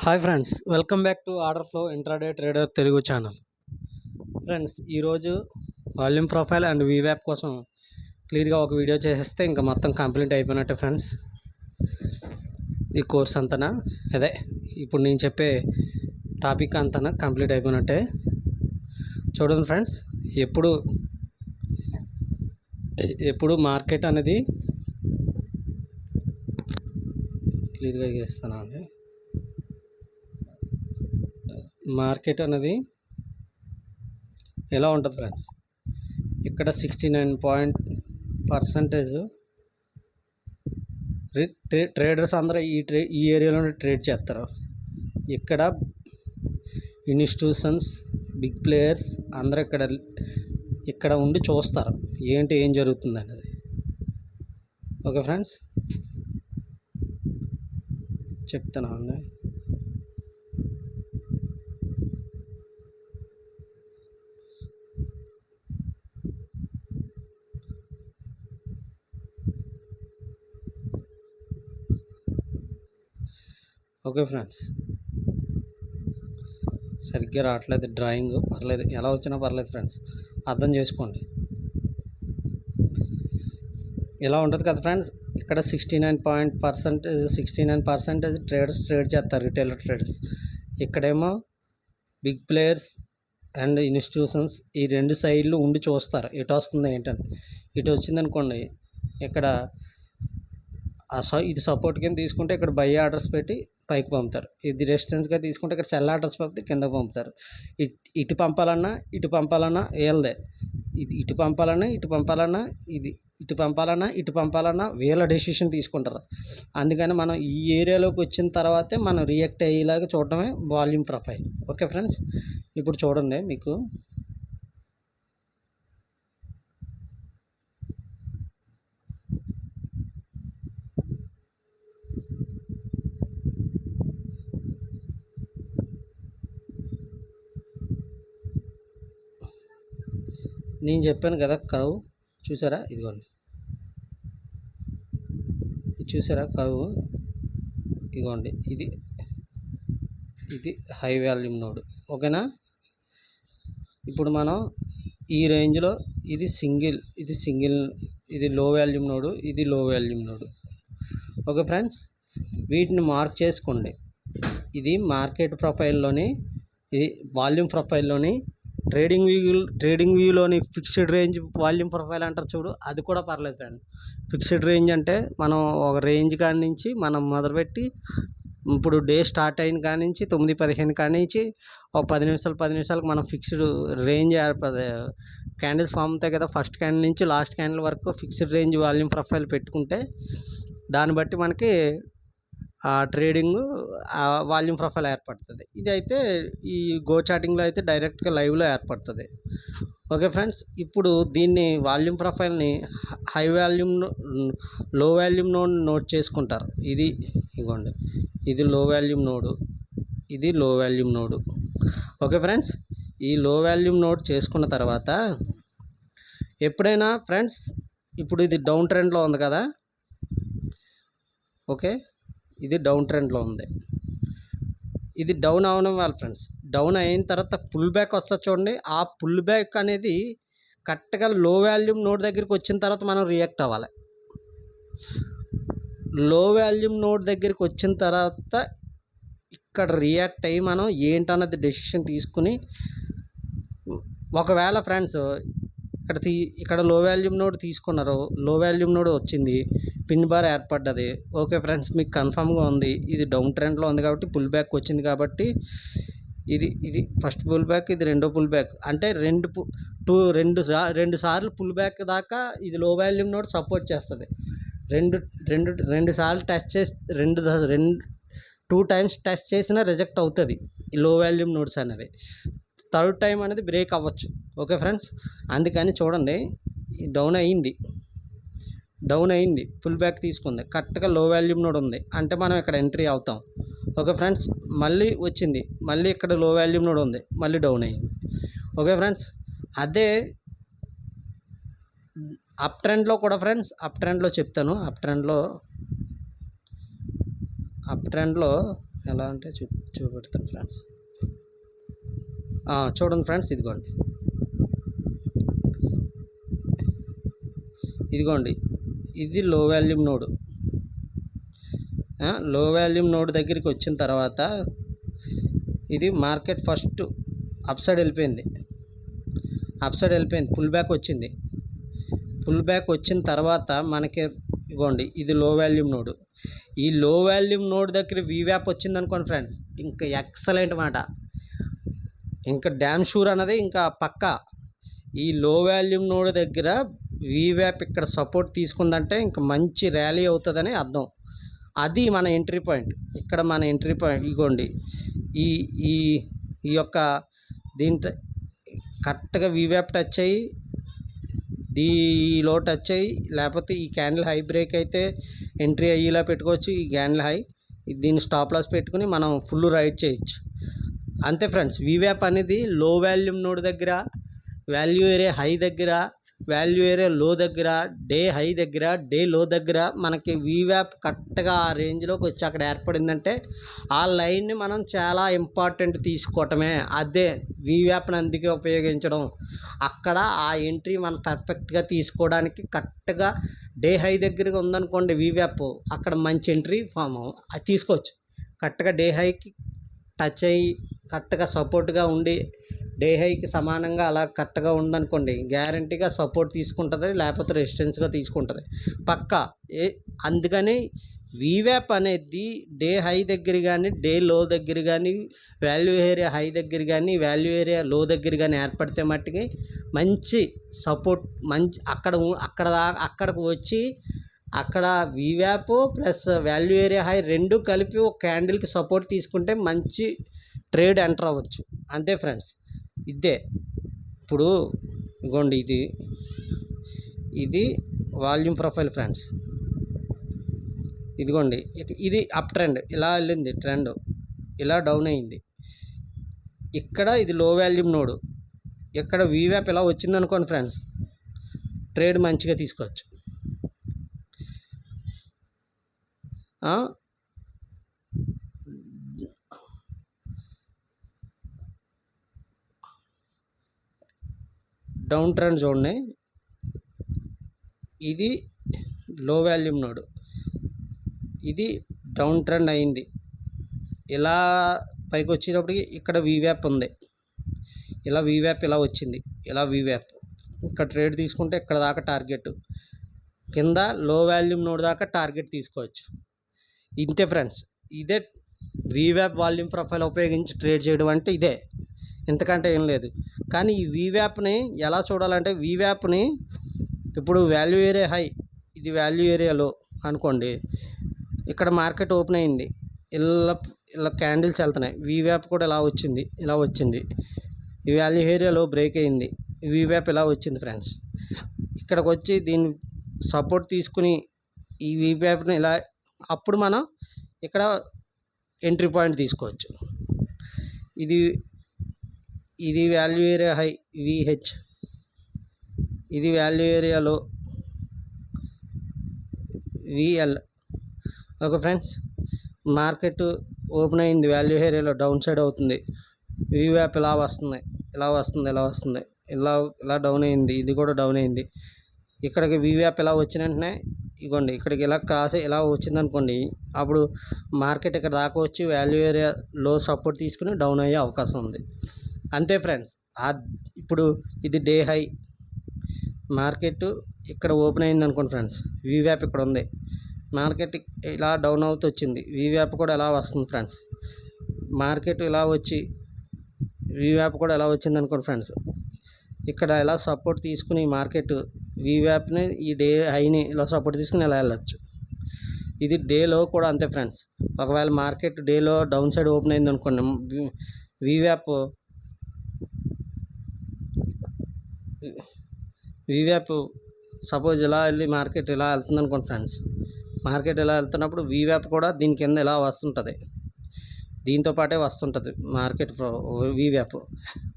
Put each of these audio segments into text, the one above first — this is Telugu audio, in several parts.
Hi friends, welcome back to order flow intraday trader Telugu channel. Friends, ఈరోజు వాల్యూమ్ ప్రొఫైల్ అండ్ వీవ్యాప్ కోసం క్లియర్గా ఒక వీడియో చేసేస్తే ఇంకా మొత్తం కంప్లీట్ అయిపోయినట్టే ఫ్రెండ్స్. ఈ కోర్స్ అంతనా అదే ఇప్పుడు నేను చెప్పే టాపిక్ అంతనా కంప్లీట్ అయిపోయినట్టే. చూడండి ఫ్రెండ్స్, ఎప్పుడు మార్కెట్ అనేది క్లియర్గా చేస్తాను అండి. మార్కెట్ అనేది ఎలా ఉంటుంది ఫ్రెండ్స్, ఇక్కడ 69% ట్రేడర్స్ అందరూ ఈ ఏరియాలోనే ట్రేడ్ చేస్తారు. ఇక్కడ ఇన్స్టిట్యూషన్స్, బిగ్ ప్లేయర్స్ అందరూ ఇక్కడ ఉండి చూస్తారు ఏం జరుగుతుంది అనేది. ఓకే ఫ్రెండ్స్, చెప్తాను అండి. ఓకే ఫ్రెండ్స్, సరిగ్గా రావట్లేదు డ్రాయింగ్, పర్లేదు, ఎలా వచ్చినా పర్లేదు ఫ్రెండ్స్, అర్థం చేసుకోండి. ఇలా ఉంటుంది కదా ఫ్రెండ్స్, ఇక్కడ 69% ట్రేడర్స్ ట్రేడ్ చేస్తారు, రిటైలర్ ట్రేడర్స్. ఇక్కడేమో బిగ్ ప్లేయర్స్ అండ్ ఇన్స్టిట్యూషన్స్ ఈ రెండు సైడ్లు ఉండి చూస్తారు ఎటు వస్తుంది ఏంటని. ఇటు వచ్చిందనుకోండి, ఇక్కడ ఇది సపోర్ట్ కింద తీసుకుంటే ఇక్కడ బై ఆర్డర్స్ పెట్టి పైకి పంపుతారు. ఇది రెసిస్టెన్స్గా తీసుకుంటే ఇక్కడ సెల్ ఆర్డర్స్ పెట్టి కిందకు పంపుతారు. ఇటు పంపాలన్నా వీళ్ళదే. ఇది ఇటు పంపాలన్నా వీళ్ళ డెసిషన్ తీసుకుంటారు. అందుకని మనం ఈ ఏరియాలోకి వచ్చిన తర్వాతే మనం రియాక్ట్ అయ్యేలాగా చూడటమే వాల్యూమ్ ప్రొఫైల్. ఓకే ఫ్రెండ్స్, ఇప్పుడు చూడండి, మీకు నేను చెప్పాను కదా కర్వ్ చూసారా, ఇదిగోండి, చూసారా కర్వ్, ఇదిగోండి, ఇది హై వాల్యూమ్ నోడ్. ఓకేనా, ఇప్పుడు మనం ఈ రేంజ్లో ఇది సింగిల్, ఇది లో వాల్యూమ్ నోడు, ఇది లో వాల్యూమ్ నోడు. ఓకే ఫ్రెండ్స్, వీటిని మార్క్ చేసుకోండి. ఇది మార్కెట్ ప్రొఫైల్లోని, ఇది వాల్యూమ్ ప్రొఫైల్లోని, ట్రేడింగ్ వ్యూలోని ఫిక్స్డ్ రేంజ్ వాల్యూమ్ ప్రొఫైల్ అంటారు చూడు, అది కూడా పర్లేదు ఫ్రెండ్. ఫిక్స్డ్ రేంజ్ అంటే మనం ఒక రేంజ్ కాడి నుంచి మనం మొదలుపెట్టి ఇప్పుడు డే స్టార్ట్ అయిన కాడి నుంచి 9:15 కాడి నుంచి ఒక 10 నిమిషాలకు మనం ఫిక్స్డ్ రేంజ్ క్యాండిల్స్ ఫామ్ అవుతాయి కదా, ఫస్ట్ క్యాండిల్ నుంచి లాస్ట్ క్యాండిల్ వరకు ఫిక్స్డ్ రేంజ్ వాల్యూమ్ ప్రొఫైల్ పెట్టుకుంటే దాన్ని బట్టి మనకి ఆ ట్రేడింగ్ వాల్యూమ్ ప్రొఫైల్ ఏర్పడుతుంది. ఇది అయితే ఈ గో చాటింగ్లో అయితే డైరెక్ట్గా లైవ్లో ఏర్పడుతుంది. ఓకే ఫ్రెండ్స్, ఇప్పుడు దీన్ని వాల్యూమ్ ప్రొఫైల్ని హై వాల్యూమ్, లో వాల్యూమ్ నోట్ చేసుకుంటారు. ఇదిగోండి, ఇది లో వాల్యూమ్ నోడు, ఇది లో వాల్యూమ్ నోడు. ఓకే ఫ్రెండ్స్, ఈ లో వాల్యూమ్ నోడ్ చేసుకున్న తర్వాత ఎప్పుడైనా ఫ్రెండ్స్, ఇప్పుడు ఇది డౌన్ ట్రెండ్లో ఉంది కదా. ఓకే, ఇది డౌన్ ట్రెండ్లో ఉంది. ఇది డౌన్ అవడం వల్ల ఫ్రెండ్స్, డౌన్ అయిన తర్వాత పుల్ బ్యాక్ వస్తుంది చూడండి. ఆ పుల్ బ్యాక్ అనేది కరెక్ట్గా లో వాల్యూమ్ నోడ్ దగ్గరికి వచ్చిన తర్వాత మనం రియాక్ట్ అవ్వాలి. లో వాల్యూమ్ నోడ్ దగ్గరికి వచ్చిన తర్వాత ఇక్కడ రియాక్ట్ అయ్యి మనం ఏంటన్నది డెసిషన్ తీసుకుని, ఒకవేళ ఫ్రెండ్స్ ఇక్కడ లో వాల్యూమ్ నోడ్ తీసుకున్నారు, లో వాల్యూమ్ నోడ్ వచ్చింది, పిన్ బార్ ఏర్పడ్డది. ఓకే ఫ్రెండ్స్, మీకు కన్ఫామ్గా ఉంది ఇది డౌన్ ట్రెండ్లో ఉంది కాబట్టి పుల్ బ్యాక్ వచ్చింది కాబట్టి ఇది ఫస్ట్ పుల్ బ్యాక్, ఇది రెండో పుల్ బ్యాక్, అంటే రెండు సార్లు పుల్ బ్యాక్ దాకా ఇది లో వాల్యూమ్ నోడ్ సపోర్ట్ చేస్తుంది. రెండు సార్లు టెస్ట్ చేసి 2 టైమ్స్ టెస్ట్ చేసినా రిజెక్ట్ అవుతుంది ఈ లో వాల్యూమ్ నోడ్స్ అనేవి. థర్డ్ టైం అనేది బ్రేక్ అవ్వచ్చు. ఓకే ఫ్రెండ్స్, అందుకని చూడండి, డౌన్ అయింది, ఫుల్ బ్యాక్ తీసుకుంది, కరెక్ట్గా లో వాల్యూమ్ నోడ్ ఉంది అంటే మనం ఇక్కడ ఎంట్రీ అవుతాం. ఓకే ఫ్రెండ్స్, మళ్ళీ వచ్చింది, మళ్ళీ ఇక్కడ లో వాల్యూమ్ నోడ్ ఉంది, మళ్ళీ డౌన్ అయింది. ఓకే ఫ్రెండ్స్, అదే అప్ ట్రెండ్లో కూడా ఫ్రెండ్స్, అప్ ట్రెండ్లో చెప్తాను. అప్ ట్రెండ్లో ఎలా అంటే చూపెడతాను ఫ్రెండ్స్. చూడండి ఫ్రెండ్స్, ఇదిగోండి ఇది లో వాల్యూమ్ నోడ్. లో వాల్యూమ్ నోడ్ దగ్గరికి వచ్చిన తర్వాత ఇది మార్కెట్ ఫస్ట్ అప్ సైడ్ వెళ్ళిపోయింది, పుల్ బ్యాక్ వచ్చింది. పుల్ బ్యాక్ వచ్చిన తర్వాత మనకి ఇదిగోండి ఇది లో వాల్యూమ్ నోడ్. ఈ లో వాల్యూమ్ నోడ్ దగ్గర వీవ్యాప్ వచ్చింది అనుకోండి ఫ్రెండ్స్, ఇంకా ఎక్సలెంట్ మాట, ఇంకా డ్యామ్ షూర్ అన్నది ఇంకా పక్కా. ఈ లో వాల్యూమ్ నోడ్ దగ్గర వీవ్యాప్ ఇక్కడ సపోర్ట్ తీసుకుందంటే ఇంకా మంచి ర్యాలీ అవుతుందని అర్థం. అది మన ఎంట్రీ పాయింట్. ఇక్కడ మన ఎంట్రీ పాయింట్ ఇగోండి ఈ ఈ ఈ యొక్క దీంట్లో కరెక్ట్గా వీవ్యాప్ టచ్ అయ్యి దీలో టచ్ అయ్యి, లేకపోతే ఈ క్యాండిల్ హై బ్రేక్ అయితే ఎంట్రీ అయ్యేలా పెట్టుకోవచ్చు. ఈ క్యాండిల్ హై దీన్ని స్టాప్ లాస్ పెట్టుకుని మనం ఫుల్ రైడ్ చేయొచ్చు. అంతే ఫ్రెండ్స్, వీవ్యాప్ అనేది లో వాల్యూమ్ నోడ్ దగ్గర, వాల్యూ ఏరియా హై దగ్గర, వాల్యూ ఏరియా లో దగ్గర, డే హై దగ్గర, డే లో దగ్గర మనకి వీవ్యాప్ కరెక్ట్గా ఆ రేంజ్లోకి వచ్చి అక్కడ ఏర్పడిందంటే ఆ లైన్ని మనం చాలా ఇంపార్టెంట్ తీసుకోవటమే. అదే వీవ్యాప్ని అందుకే ఉపయోగించడం. అక్కడ ఆ ఎంట్రీ మనం పర్ఫెక్ట్గా తీసుకోవడానికి కరెక్ట్గా డే హై దగ్గరగా ఉందనుకోండి వీవ్యాప్, అక్కడ మంచి ఎంట్రీ ఫామ్ అది తీసుకోవచ్చు. కరెక్ట్గా డే హైకి టచ్ అయ్యి కరెక్ట్గా సపోర్ట్గా ఉండి డే హైకి సమానంగా అలా కరెక్ట్గా ఉందనుకోండి, గ్యారంటీగా సపోర్ట్ తీసుకుంటుంది, లేకపోతే రెసిస్టెన్స్గా తీసుకుంటుంది పక్కా. అందుకని వీవ్యాప్ అనేది డే హై దగ్గర కానీ, డే లో దగ్గర కానీ, వాల్యూ ఏరియా హై దగ్గర కానీ, వాల్యూ ఏరియా లో దగ్గర కానీ ఏర్పడితే మట్టుకి మంచి సపోర్ట్, మంచి అక్కడికి వచ్చి అక్కడ వీవ్యాప్ ప్లస్ వాల్యూ ఏరియా హై రెండు కలిపి ఒక క్యాండిల్కి సపోర్ట్ తీసుకుంటే మంచి ట్రేడ్ ఎంటర్ అవ్వచ్చు. అంతే ఫ్రెండ్స్, ఇదే ఇప్పుడు ఇగోండి ఇది వాల్యూమ్ ప్రొఫైల్ ఫ్రెండ్స్. ఇదిగోండి ఇది అప్ ట్రెండ్, ఇలా వెళ్ళింది ట్రెండ్, ఇలా డౌన్ అయింది. ఇక్కడ ఇది లో వాల్యూమ్ నోడు, ఇక్కడ వీవ్యాప్ ఇలా వచ్చింది అనుకోండి ఫ్రెండ్స్, ట్రేడ్ మంచిగా తీసుకోవచ్చు. డౌన్ ట్రెండ్ చూడండి, ఇది లో వాల్యూమ్ నోడు, ఇది డౌన్ ట్రెండ్ అయింది. ఇలా పైకి వచ్చేటప్పటికి ఇక్కడ వీవ్యాప్ ఉంది, ఇలా వీవ్యాప్ ఇలా వచ్చింది, ఇలా వీవ్యాప్ ఇక్కడ ట్రేడ్ తీసుకుంటే ఇక్కడ దాకా టార్గెట్, కింద లో వాల్యూమ్ నోడ్ దాకా టార్గెట్ తీసుకోవచ్చు. ఇంతే ఫ్రెండ్స్, ఇదే వీవ్యాప్ వాల్యూమ్ ప్రొఫైల్ ఉపయోగించి ట్రేడ్ చేయడం అంటే ఇదే, ఇంతకంటే ఏం లేదు. కానీ ఈ వీవ్యాప్ని ఎలా చూడాలంటే, వీవ్యాప్ని ఇప్పుడు వాల్యూ ఏరియా హై, ఇది వాల్యూ ఏరియా లో అనుకోండి, ఇక్కడ మార్కెట్ ఓపెన్ అయింది, ఇలా క్యాండిల్స్ వెళ్తున్నాయి, వీవ్యాప్ కూడా ఇలా వచ్చింది, ఈ వాల్యూ ఏరియాలో బ్రేక్ అయింది, వీవ్యాప్ ఇలా వచ్చింది ఫ్రెండ్స్. ఇక్కడికి వచ్చి దీన్ని సపోర్ట్ తీసుకుని ఈ వీవ్యాప్ని ఇలా, అప్పుడు మనం ఇక్కడ ఎంట్రీ పాయింట్ తీసుకోవచ్చు. ఇది వాల్యూ ఏరియా హై విహెచ్, ఇది వాల్యూ ఏరియాలో VL. Okay friends, market open అయింది, వాల్యూ ఏరియాలో డౌన్ సైడ్ అవుతుంది, వీవ్యాప్ ఇలా వస్తుంది, ఇలా డౌన్ అయింది, ఇది కూడా డౌన్ అయింది. ఇక్కడికి వీవ్యాప్ ఇలా వచ్చిన వెంటనే ఇగోండి ఇక్కడికి ఇలా క్రాస్ ఇలా వచ్చిందనుకోండి, అప్పుడు మార్కెట్ ఇక్కడ దాకా వచ్చి వాల్యూ ఏరియా లో సపోర్ట్ తీసుకుని డౌన్ అయ్యే అవకాశం ఉంది. అంతే ఫ్రెండ్స్, ఇప్పుడు ఇది డే హై, మార్కెట్ ఇక్కడ ఓపెన్ అయింది అనుకోండి ఫ్రెండ్స్, వీవ్యాప్ ఇక్కడ ఉంది, మార్కెట్ ఇలా డౌన్ అవుతూ వచ్చింది, వీవ్యాప్ కూడా ఎలా వస్తుంది ఫ్రెండ్స్, మార్కెట్ ఇలా వచ్చి వీవ్యాప్ కూడా ఎలా వచ్చింది అనుకోండి ఫ్రెండ్స్, ఇక్కడ ఎలా సపోర్ట్ తీసుకుని మార్కెట్ వీవ్యాప్ని ఈ డే హైని ఇలా సపోర్ట్ తీసుకుని ఇలా వెళ్ళచ్చు. ఇది డేలో కూడా అంతే ఫ్రెండ్స్, ఒకవేళ మార్కెట్ డేలో డౌన్ సైడ్ ఓపెన్ అయింది అనుకోండి, వీవ్యాప్ సపోజ్ ఇలా వెళ్ళి మార్కెట్ ఇలా వెళ్తుంది అనుకోండి ఫ్రెండ్స్, మార్కెట్ ఇలా వెళ్తున్నప్పుడు వీవ్యాప్ కూడా దీని కింద ఇలా వస్తుంటుంది, దీంతో పాటే వస్తుంటుంది మార్కెట్ వీవ్యాప్.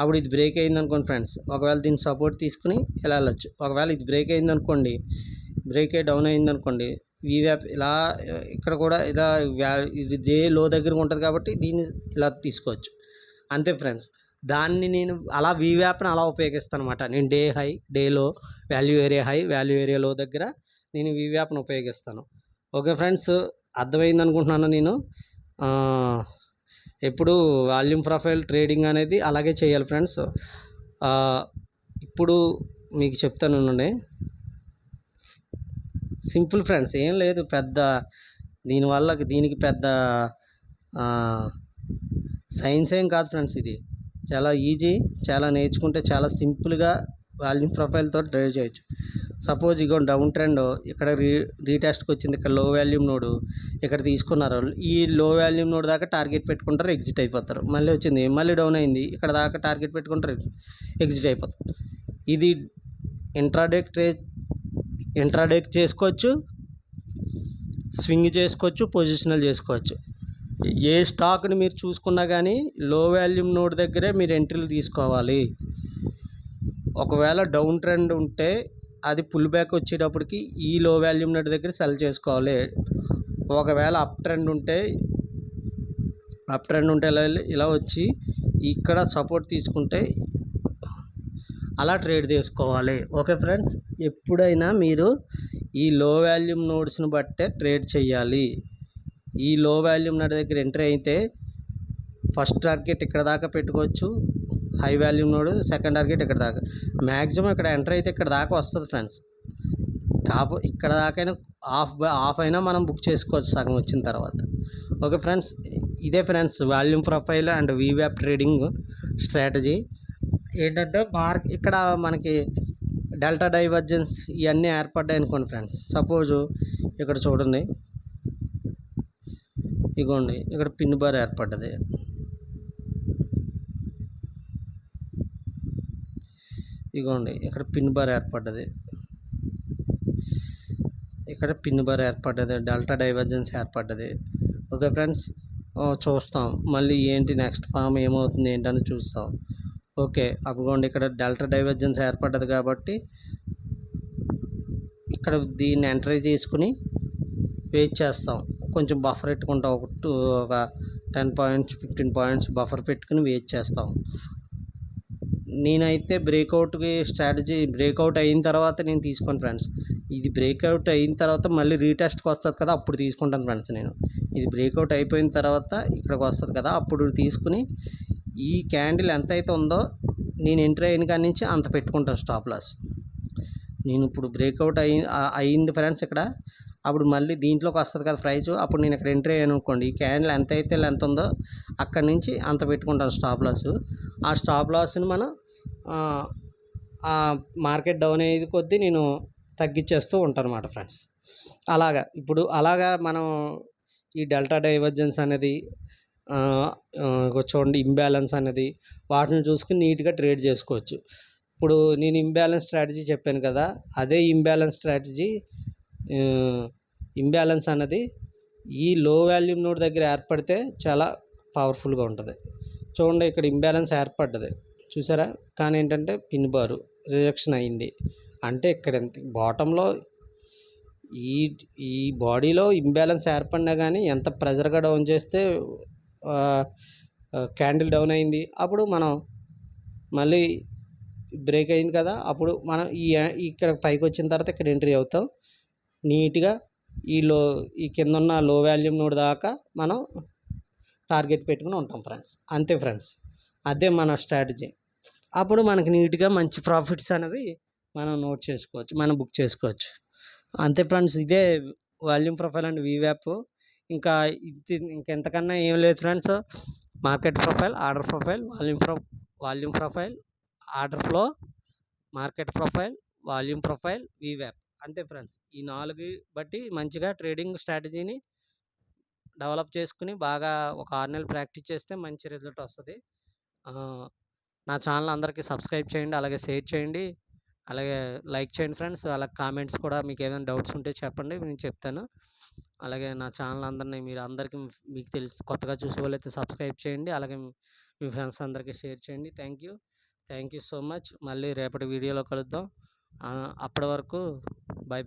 అప్పుడు ఇది బ్రేక్ అయింది అనుకోండి ఫ్రెండ్స్, ఒకవేళ దీన్ని సపోర్ట్ తీసుకుని ఇలా వెళ్ళచ్చు. ఒకవేళ ఇది బ్రేక్ అయింది అనుకోండి, బ్రేక్ అయ్యి డౌన్ అయింది అనుకోండి, వీవ్యాప్ ఇలా ఇక్కడ కూడా ఇలా ఇది డే లో దగ్గర ఉంటుంది కాబట్టి దీన్ని ఇలా తీసుకోవచ్చు. అంతే ఫ్రెండ్స్. దాన్ని నేను అలా వీవ్యాప్ని అలా ఉపయోగిస్తాను అనమాట. నేను డే హై, డే లో, value area high, value area లో దగ్గర నేను వీవ్యాప్ని ఉపయోగిస్తాను. ఓకే ఫ్రెండ్స్, అర్థమైంది అనుకుంటున్నాను నేను. ఎప్పుడు వాల్యూమ్ ప్రొఫైల్ ట్రేడింగ్ అనేది అలాగే చేయాలి ఫ్రెండ్స్. ఇప్పుడు మీకు చెప్తాను ఉండండి. సింపుల్ ఫ్రెండ్స్, ఏం లేదు పెద్ద దీనికి పెద్ద సైన్స్ ఏం కాదు ఫ్రెండ్స్. ఇది చాలా ఈజీ, చాలా నేర్చుకుంటే చాలా సింపుల్గా వాల్యూమ్ ప్రొఫైల్తో ట్రేడ్ చేయొచ్చు. సపోజ్ ఇగో డౌన్ ట్రెండ్ ఇక్కడ రీటెస్ట్కి వచ్చింది, ఇక్కడ లో వాల్యూమ్ నోడు ఇక్కడ తీసుకున్నారు. ఈ లో వాల్యూమ్ నోడ్ దాకా టార్గెట్ పెట్టుకుంటారు, ఎగ్జిట్ అయిపోతారు. మళ్ళీ వచ్చింది, మళ్ళీ డౌన్ అయింది, ఇక్కడ దాకా టార్గెట్ పెట్టుకుంటారు, ఎగ్జిట్ అయిపోతారు. ఇది ఇంట్రాడే చేసుకోవచ్చు, స్వింగ్ చేసుకోవచ్చు, పొజిషనల్ చేసుకోవచ్చు. ఏ స్టాక్ని మీరు చూసుకున్నా కానీ లో వాల్యూమ్ నోడ్ దగ్గరే మీరు ఎంట్రీలు తీసుకోవాలి. ఒకవేళ డౌన్ ట్రెండ్ ఉంటే అది పుల్ బ్యాక్ వచ్చేటప్పటికి ఈ లో వాల్యూమ్ నోడ్ దగ్గర సెల్ చేసుకోవాలి. ఒకవేళ అప్ ట్రెండ్ ఉంటే ఇలా వచ్చి ఇక్కడ సపోర్ట్ తీసుకుంటే అలా ట్రేడ్ చేసుకోవాలి. ఓకే ఫ్రెండ్స్, ఎప్పుడైనా మీరు ఈ లో వాల్యూమ్ నోడ్స్ని బట్టే ట్రేడ్ చేయాలి. ఈ లో వాల్యూమ్ నోడ్ దగ్గర ఎంట్రీ అయితే ఫస్ట్ టార్గెట్ ఇక్కడ దాకా పెట్టుకోవచ్చు, high volume node second target ఇక్కడ దాకా. మ్యాక్సిమం ఇక్కడ ఎంటర్ అయితే ఇక్కడ దాకా వస్తుంది ఫ్రెండ్స్. ఇక్కడ దాకైనా ఆఫ్ అయినా మనం బుక్ చేసుకోవచ్చు సగం వచ్చిన తర్వాత. ఓకే ఫ్రెండ్స్, ఇదే ఫ్రెండ్స్ వాల్యూమ్ ప్రొఫైల్ అండ్ వీవ్యాప్ ట్రేడింగ్ స్ట్రాటజీ. ఏంటంటే ఇక్కడ మనకి డెల్టా డైవర్జెన్స్ ఇవన్నీ ఏర్పడ్డాయి అనుకోండి ఫ్రెండ్స్. సపోజు ఇక్కడ చూడండి, ఇగోండి ఇక్కడ పిన్ బార్ ఏర్పడ్డది. ఇగోండి ఇక్కడ పిన్ బార్ ఏర్పడ్డది, డెల్టా డైవర్జెన్స్ ఏర్పడ్డది. ఓకే ఫ్రెండ్స్, చూస్తాం మళ్ళీ ఏంటి నెక్స్ట్ ఫామ్ ఏమవుతుంది ఏంటని చూస్తాం. ఓకే, అప్పుకోండి ఇక్కడ డెల్టా డైవర్జెన్స్ ఏర్పడ్డది కాబట్టి ఇక్కడ దీన్ని ఎంట్రీ చేసుకుని వెయిట్ చేస్తాం. కొంచెం బఫర్ పెట్టుకుంటాం, ఒక 10 పాయింట్స్ 15 పాయింట్స్ బఫర్ పెట్టుకుని వెయిట్ చేస్తాం. నేనైతే బ్రేక్అవుట్ అయిన తర్వాత నేను తీసుకోను ఫ్రెండ్స్. ఇది బ్రేక్అవుట్ అయిన తర్వాత మళ్ళీ రీటెస్ట్కి వస్తుంది కదా, అప్పుడు తీసుకుంటాను ఫ్రెండ్స్. నేను ఇది బ్రేక్అవుట్ అయిపోయిన తర్వాత ఇక్కడికి వస్తుంది కదా, అప్పుడు తీసుకుని ఈ క్యాండిల్ ఎంత అయితే ఉందో నేను ఎంట్రీ అయిన కాడి నుంచి అంత పెట్టుకుంటాను స్టాప్ లాస్. నేను ఇప్పుడు బ్రేక్అవుట్ అయింది ఫ్రెండ్స్ ఇక్కడ, అప్పుడు మళ్ళీ దీంట్లోకి వస్తుంది కదా ప్రైస్, అప్పుడు నేను ఇక్కడ ఎంట్రీ అయ్యాను అనుకోండి, ఈ క్యాండిల్ ఎంత అయితే లెంత్ ఉందో అక్కడి నుంచి అంత పెట్టుకుంటాను స్టాప్ లాస్. ఆ స్టాప్ లాస్ని మనం మార్కెట్ డౌన్ అయ్యేది కొద్దీ నేను తగ్గించేస్తూ ఉంటాను అన్నమాట ఫ్రెండ్స్. అలాగా మనం ఈ డెల్టా డైవర్జెన్స్ అనేది చూడండి, ఇంబ్యాలెన్స్ అనేది వాటిని చూసుకుని నీట్గా ట్రేడ్ చేసుకోవచ్చు. ఇప్పుడు నేను ఇంబ్యాలెన్స్ స్ట్రాటజీ చెప్పాను కదా, అదే ఇంబ్యాలెన్స్ అన్నది ఈ లో వాల్యూమ్ నోడ్ దగ్గర ఏర్పడితే చాలా పవర్ఫుల్గా ఉంటుంది. చూడండి ఇక్కడ ఇంబ్యాలెన్స్ ఏర్పడ్డది చూసారా, కానీ ఏంటంటే పిన్ బారు రిజెక్షన్ అయింది. అంటే ఇక్కడ బాటంలో ఈ బాడీలో ఇంబ్యాలెన్స్ ఏర్పడినా కానీ ఎంత ప్రెజర్గా డౌన్ చేస్తే క్యాండిల్ డౌన్ అయింది, అప్పుడు మనం మళ్ళీ బ్రేక్ అయింది కదా, అప్పుడు మనం ఇక్కడ పైకి వచ్చిన తర్వాత ఇక్కడ ఎంట్రీ అవుతాం. నీట్గా ఈ కింద ఉన్న లో వాల్యూమ్ నోడ్ దాకా మనం టార్గెట్ పెట్టుకుని ఉంటాం ఫ్రెండ్స్. అంతే ఫ్రెండ్స్, అదే మన స్ట్రాటజీ. అప్పుడు మనకి నీట్గా మంచి ప్రాఫిట్స్ అనేది మనం మనం బుక్ చేసుకోవచ్చు. అంతే ఫ్రెండ్స్, ఇదే వాల్యూమ్ ప్రొఫైల్ అండ్ వీవ్యాప్. ఇంకెంతకన్నా ఏం లేదు friends. Market profile, order profile, volume profile, order flow, market profile, volume profile, వీవ్యాప్. అంతే ఫ్రెండ్స్, ఈ 4 బట్టి మంచిగా ట్రేడింగ్ స్ట్రాటజీని డెవలప్ చేసుకుని బాగా ఒక 6 నెలలు ప్రాక్టీస్ చేస్తే మంచి రిజల్ట్ వస్తుంది. నా ఛానల్ అందరికీ సబ్స్క్రైబ్ చేయండి, అలాగే షేర్ చేయండి, అలాగే లైక్ చేయండి ఫ్రెండ్స్. అలాగే కామెంట్స్ కూడా మీకు ఏమైనా డౌట్స్ ఉంటే చెప్పండి, నేను చెప్తాను. అలాగే నా ఛానల్ అందరికీ మీకు కొత్తగా చూసే వాళ్ళైతే సబ్స్క్రైబ్ చేయండి, అలాగే మీ ఫ్రెండ్స్ అందరికీ షేర్ చేయండి. Thank you so much. మళ్ళీ రేపటి వీడియోలో కలుద్దాం. అప్పటి వరకు బాయ్.